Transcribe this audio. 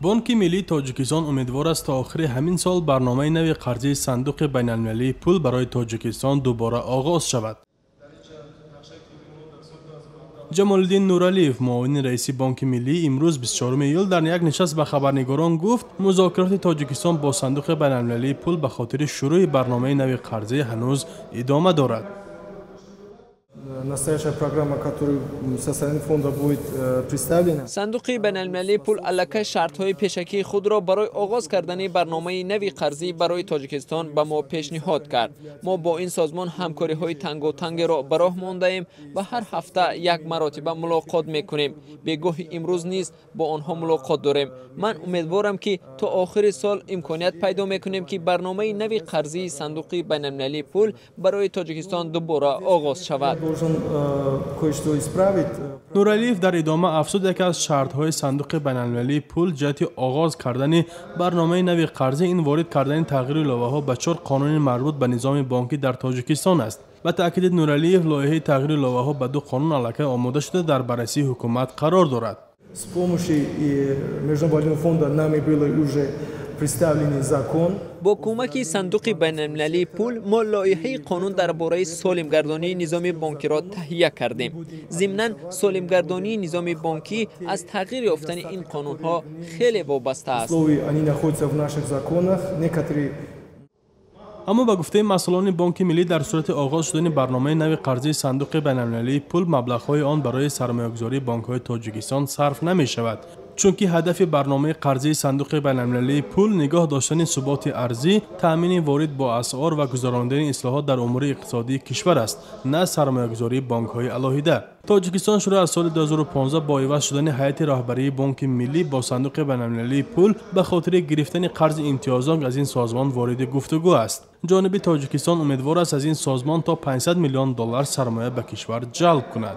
بانکی ملی تاجیکستان امیدوار است تا آخر همین سال برنامه نوی قرضی صندوق بینالمللی پول برای تاجیکستان دوباره آغاز شود. جمال‌الدین نورعلیف معاون رئیس بانک ملی امروز 24 ایول در یک نشست به خبرنگاران گفت مذاکرات تاجیکستان با صندوق بینالمللی پول به خاطر شروع برنامه نوی قرضی هنوز ادامه دارد. صندوق بینالمللی پول علاقه شرط‌های پیشکی خود را برای آغاز کردن برنامه نوی قرضی برای تاجیکستان به ما پیشنهاد کرد. ما با این سازمان همکاری‌های تنگ را به راه مانده ایم و هر هفته یک مرتبه ملاقات می‌کنیم. به گاه امروز نیز با آنها ملاقات داریم. من امیدوارم که تا آخر سال امکانیت پیدا می‌کنیم که برنامه نوی قرضی صندوق بینالمللی پول برای تاجیکستان دوباره آغاز شود. نورعلیف در ادامه افزود که از شرط‌های صندوق بین‌المللی پول جهت آغاز کردن برنامه نوی قرضی این وارد کردن تغییر لایحه‌ها به 4 قانون مربوط به نظام بانکی در تاجیکستان است. با تأکید نورعلیف لایحه تغییر لایحه‌ها به 2 قانون علاقه آماده شده در بررسی حکومت قرار دارد. با کمک صندوق بین‌المللی پول ما لایحه قانون درباره سالمگردانی نظام بانکی را تهیه کردیم. ضمناً سالمگردانی نظام بانکی از تغییر یافتن این قانون ها خیلی وابسته است. اما با گفته مسئولان بانک ملی در صورت آغاز شدن برنامه نوی قرضی صندوق بین‌المللی پول مبلغ‌های آن برای سرمایه‌گذاری بانک‌های تاجیکستان صرف نمی‌شود. چونکه هدف برنامه قرضی صندوق بین‌المللی پول نگاه داشتن ثبات ارزی، تامین وارد با اسعار و گذراندن اصلاحات در امور اقتصادی کشور است، نه سرمایه‌گذاری بانک‌های علاهیده. تاجیکستان شروع از سال 2015 با عوض شدن هیئت رهبری بانک ملی با صندوق بین‌المللی پول به خاطر گرفتن قرض امتیازات از این سازمان وارد گفتگو است. جانب تاجیکستان امیدوار است از این سازمان تا 500 میلیون دلار سرمایه به کشور جلب کند.